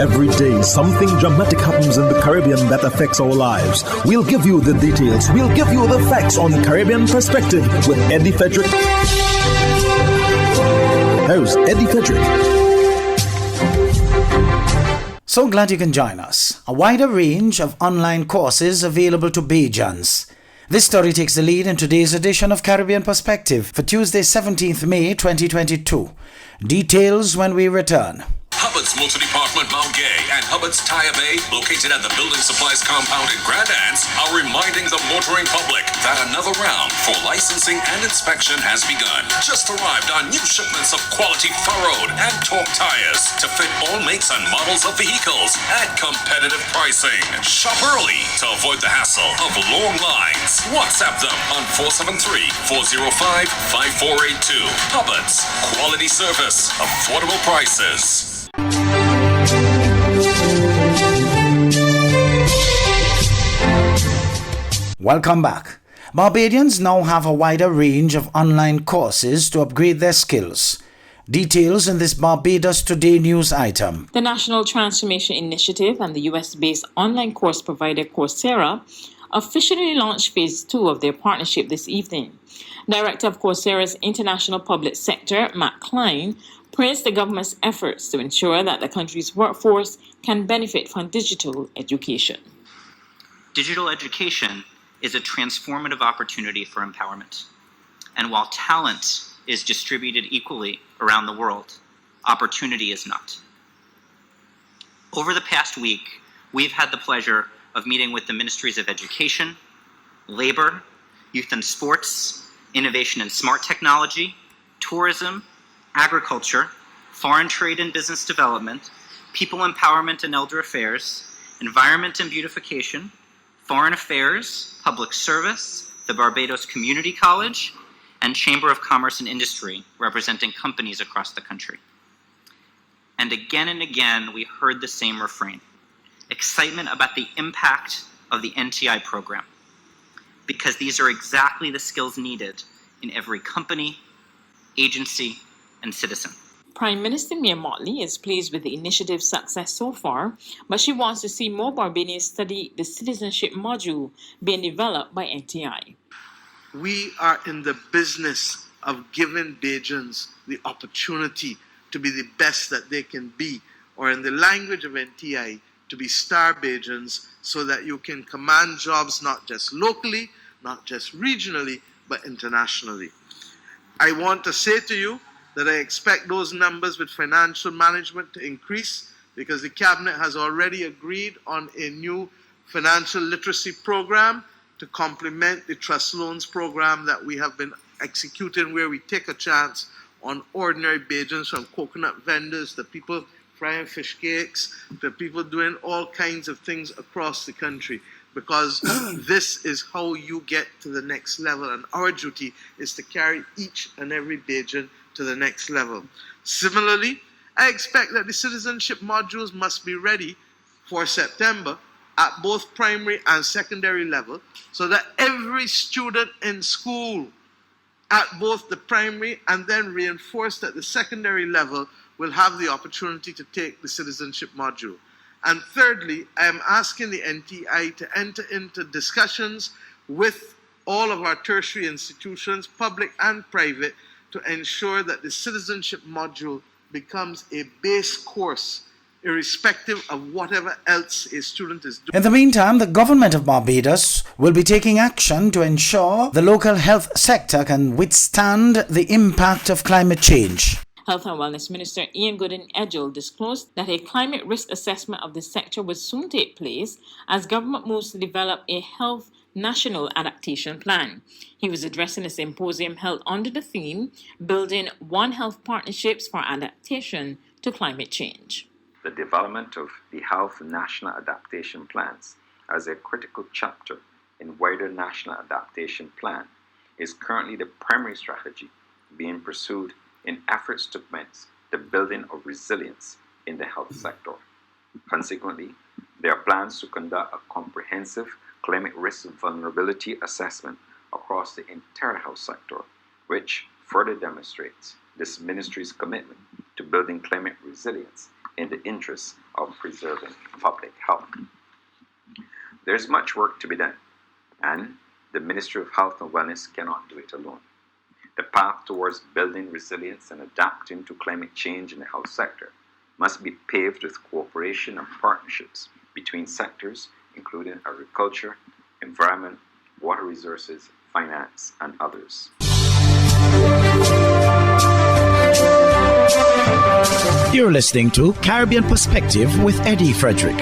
Every day, something dramatic happens in the Caribbean that affects our lives. We'll give you the details. We'll give you the facts on Caribbean Perspective with Eddie Frederick. Here's Eddie Frederick. So glad you can join us. A wider range of online courses available to Bajans. This story takes the lead in today's edition of Caribbean Perspective for Tuesday, 17th May 2022. Details when we return. Hubbard's Motor Department Mount Gay and Hubbard's Tire Bay, located at the Building Supplies Compound in Grand Anse, are reminding the motoring public that another round for licensing and inspection has begun. Just arrived on new shipments of quality furrowed and torque tires to fit all makes and models of vehicles at competitive pricing. Shop early to avoid the hassle of long lines. WhatsApp them on 473-405-5482. Hubbard's, quality service, affordable prices. Welcome back. Barbadians now have a wider range of online courses to upgrade their skills. Details in this Barbados Today news item. The National Transformation Initiative and the US-based online course provider Coursera officially launched Phase 2 of their partnership this evening. Director of Coursera's International Public Sector, Matt Klein, praised the government's efforts to ensure that the country's workforce can benefit from digital education. Digital education is a transformative opportunity for empowerment. And while talent is distributed equally around the world, opportunity is not. Over the past week, we've had the pleasure of meeting with the Ministries of Education, Labor, Youth and Sports, Innovation and Smart Technology, Tourism, Agriculture, Foreign Trade and Business Development, People Empowerment and Elder Affairs, Environment and Beautification, Foreign Affairs, Public Service, the Barbados Community College, and Chamber of Commerce and Industry, representing companies across the country. And again, we heard the same refrain: excitement about the impact of the NTI program, because these are exactly the skills needed in every company, agency, and citizen. Prime Minister Mia Mottley is pleased with the initiative's success so far, but she wants to see more Barbadians study the citizenship module being developed by NTI. We are in the business of giving Bajans the opportunity to be the best that they can be, or in the language of NTI, to be star Bajans, so that you can command jobs not just locally, not just regionally, but internationally. I want to say to you that I expect those numbers with financial management to increase, because the Cabinet has already agreed on a new financial literacy program to complement the trust loans program that we have been executing, where we take a chance on ordinary Bajans, from coconut vendors to people frying fish cakes to people doing all kinds of things across the country, because this is how you get to the next level, and our duty is to carry each and every Bajan to the next level. Similarly, I expect that the citizenship modules must be ready for September at both primary and secondary level, so that every student in school at both the primary and then reinforced at the secondary level will have the opportunity to take the citizenship module. And thirdly, I am asking the NTI to enter into discussions with all of our tertiary institutions, public and private, to ensure that the citizenship module becomes a base course, irrespective of whatever else a student is doing. In the meantime, the government of Barbados will be taking action to ensure the local health sector can withstand the impact of climate change. Health and Wellness Minister Ian Gooden-Edgell disclosed that a climate risk assessment of the sector would soon take place as government moves to develop a health national adaptation plan. He was addressing a symposium held under the theme, Building One Health Partnerships for Adaptation to Climate Change. The development of the Health National Adaptation Plans as a critical chapter in wider national adaptation plan is currently the primary strategy being pursued in efforts to commence the building of resilience in the health sector. Consequently, there are plans to conduct a comprehensive climate risk vulnerability assessment across the entire health sector, which further demonstrates this ministry's commitment to building climate resilience in the interests of preserving public health. There's much work to be done, and the Ministry of Health and Wellness cannot do it alone. The path towards building resilience and adapting to climate change in the health sector must be paved with cooperation and partnerships between sectors, including agriculture, environment, water resources, finance, and others. You're listening to Caribbean Perspective with Eddie Frederick.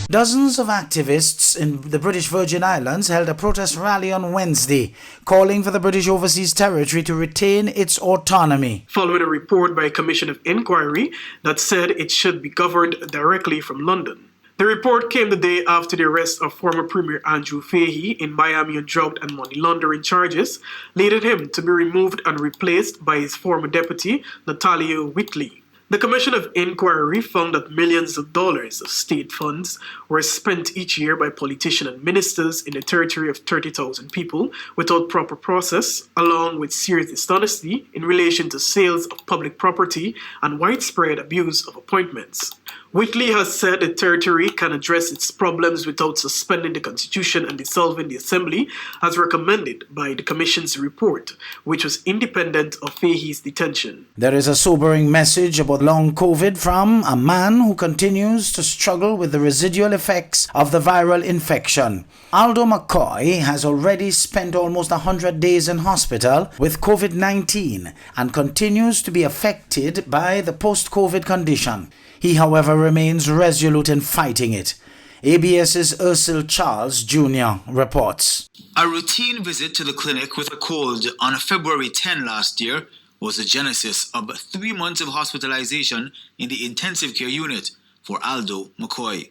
Dozens of activists in the British Virgin Islands held a protest rally on Wednesday, calling for the British Overseas Territory to retain its autonomy. Following a report by a commission of inquiry that said it should be governed directly from London. The report came the day after the arrest of former Premier Andrew Fahey in Miami on drug and money laundering charges, leading him to be removed and replaced by his former deputy, Natalia Whitley. The Commission of Inquiry found that millions of dollars of state funds were spent each year by politicians and ministers in a territory of 30,000 people without proper process, along with serious dishonesty in relation to sales of public property and widespread abuse of appointments. Whitley has said the territory can address its problems without suspending the Constitution and dissolving the Assembly, as recommended by the Commission's report, which was independent of Fahey's detention. There is a sobering message about long COVID from a man who continues to struggle with the residual effects of the viral infection. Aldo McCoy has already spent almost 100 days in hospital with COVID-19 and continues to be affected by the post-COVID condition. He, however, remains resolute in fighting it. ABS's Ursel Charles Jr. reports. A routine visit to the clinic with a cold on February 10 last year was the genesis of 3 months of hospitalization in the intensive care unit for Aldo McCoy.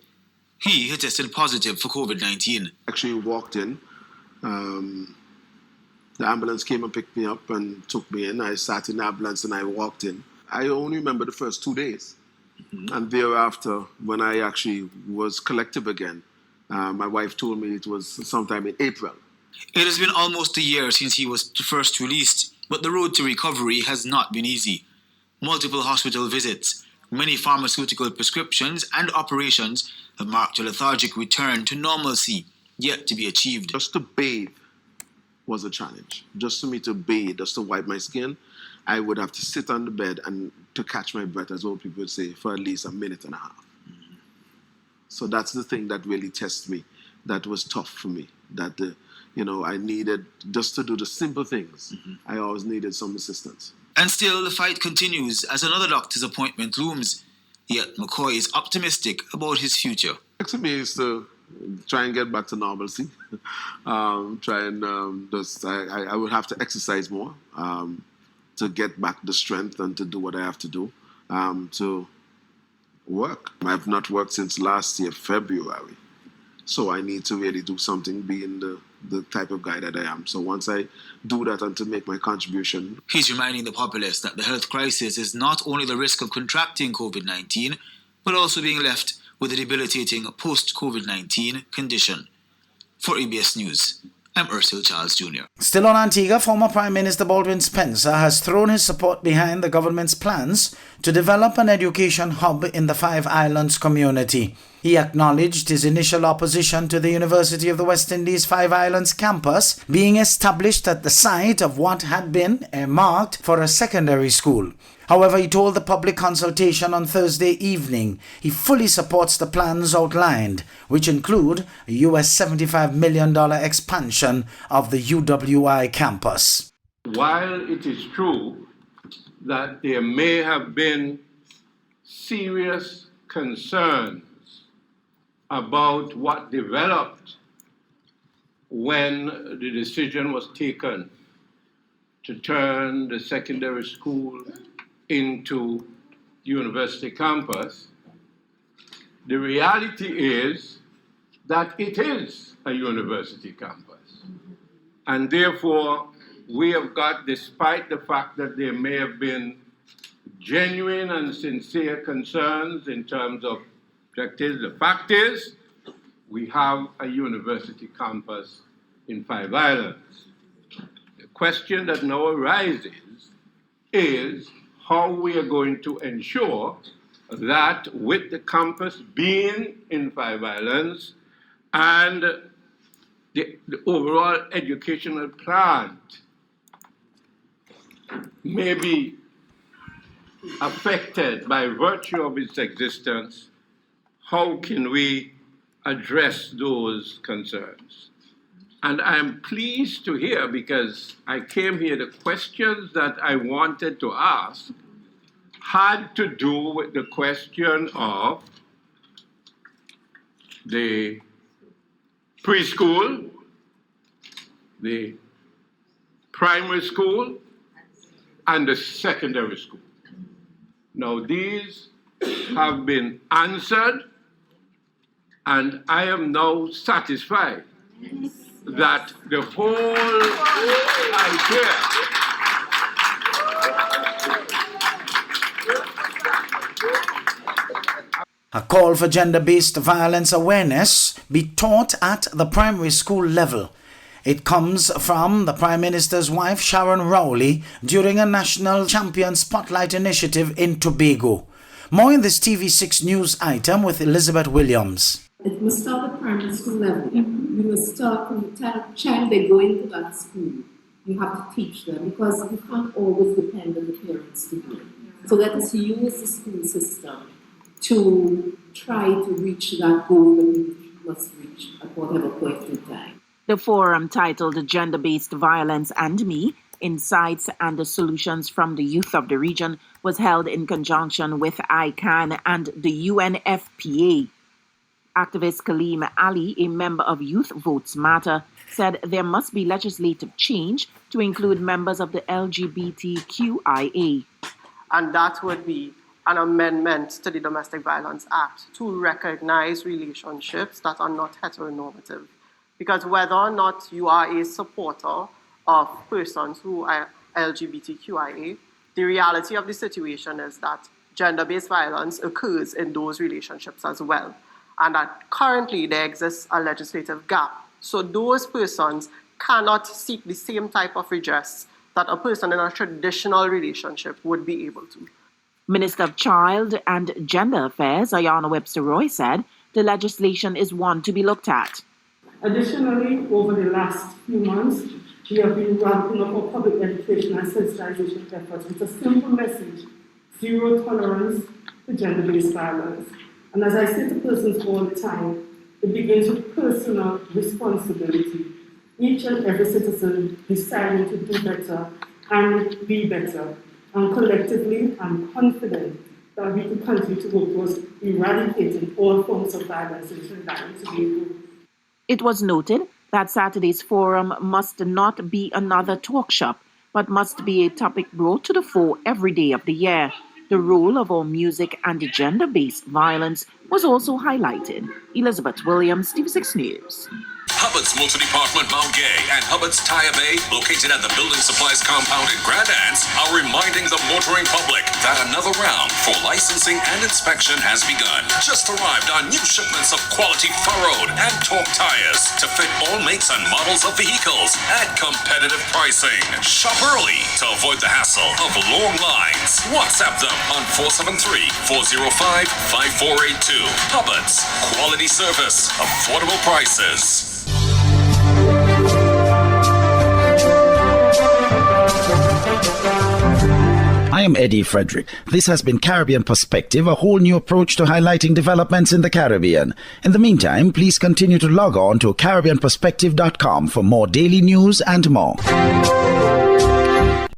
He had tested positive for COVID-19. Actually walked in. The ambulance came and picked me up and took me in. I sat in the ambulance and I walked in. I only remember the first 2 days. And thereafter, when I actually was collective again, my wife told me it was sometime in April. It has been almost a year since he was first released, but the road to recovery has not been easy. Multiple hospital visits, many pharmaceutical prescriptions and operations have marked a lethargic return to normalcy, yet to be achieved. Just to bathe was a challenge. Just for me to bathe, just to wipe my skin, I would have to sit on the bed and to catch my breath, as old people would say, for at least a minute and a half. So that's the thing that really tests me. That was tough for me. That, I needed, just to do the simple things, I always needed some assistance. And still, the fight continues as another doctor's appointment looms. Yet McCoy is optimistic about his future. To me is to try and get back to normalcy. I would have to exercise more. To get back the strength and to do what I have to do, to work. I've not worked since last year, February. So I need to really do something, being the type of guy that I am. So once I do that and to make my contribution. He's reminding the populace that the health crisis is not only the risk of contracting COVID-19, but also being left with a debilitating post-COVID-19 condition. For ABS News, I'm Ursel Charles Jr. Still on Antigua, former Prime Minister Baldwin Spencer has thrown his support behind the government's plans to develop an education hub in the Five Islands community. He acknowledged his initial opposition to the University of the West Indies Five Islands campus being established at the site of what had been earmarked for a secondary school. However, he told the public consultation on Thursday evening he fully supports the plans outlined, which include a US $75 million expansion of the UWI campus. While it is true that there may have been serious concerns about what developed when the decision was taken to turn the secondary school into university campus, the reality is that it is a university campus. And therefore, we have got, despite the fact that there may have been genuine and sincere concerns in terms of objectives, the fact is we have a university campus in Five Islands. The question that now arises is how we are going to ensure that with the campus being in Five Islands and the overall educational plan may be affected by virtue of its existence, how can we address those concerns? And I'm pleased to hear, because I came here, the questions that I wanted to ask had to do with the question of the preschool, the primary school, and the secondary school. Now, these have been answered, and I am now satisfied that the whole idea A call for gender-based violence awareness be taught at the primary school level. It comes from the Prime Minister's wife, Sharon Rowley, during a National Champion Spotlight initiative in Tobago. More in this TV6 news item with Elizabeth Williams. It must start at primary school level. You must start from the child they go into that school. You have to teach them, because you can't always depend on the parents to do it. So let us use the school system to try to reach that goal that we must reach at whatever point in time. The forum, titled Gender-Based Violence and Me, Insights and Solutions from the Youth of the Region, was held in conjunction with ICANN and the UNFPA. Activist Kaleem Ali, a member of Youth Votes Matter, said there must be legislative change to include members of the LGBTQIA. And that would be an amendment to the Domestic Violence Act to recognize relationships that are not heteronormative. Because whether or not you are a supporter of persons who are LGBTQIA, the reality of the situation is that gender-based violence occurs in those relationships as well. And that currently there exists a legislative gap. So those persons cannot seek the same type of redress that a person in a traditional relationship would be able to. Minister of Child and Gender Affairs, Ayanna Webster-Roy, said the legislation is one to be looked at. Additionally, over the last few months, we have been ramping up our public education and sensitization efforts with a simple message: zero tolerance to gender-based violence. And as I say to persons all the time, it begins with personal responsibility. Each and every citizen deciding to do better and be better. And collectively, I'm confident that we can continue to work towards eradicating all forms of violence in Trinidad and Tobago. It was noted that Saturday's forum must not be another talk shop, but must be a topic brought to the fore every day of the year. The role of our music and gender-based violence was also highlighted. Elizabeth Williams, TV6 News. Hubbard's Multi-Department Mount Gay and Hubbard's Tire Bay, located at the Building Supplies Compound in Grand Anse, are reminding the motoring public that another round for licensing and inspection has begun. Just arrived on new shipments of quality furrowed and torque tires to fit all makes and models of vehicles at competitive pricing. Shop early to avoid the hassle of long lines. WhatsApp them on 473-405-5482. Hubbard's, quality service, affordable prices. I am Eddie Frederick. This has been Caribbean Perspective, a whole new approach to highlighting developments in the Caribbean. In the meantime, please continue to log on to CaribbeanPerspective.com for more daily news and more.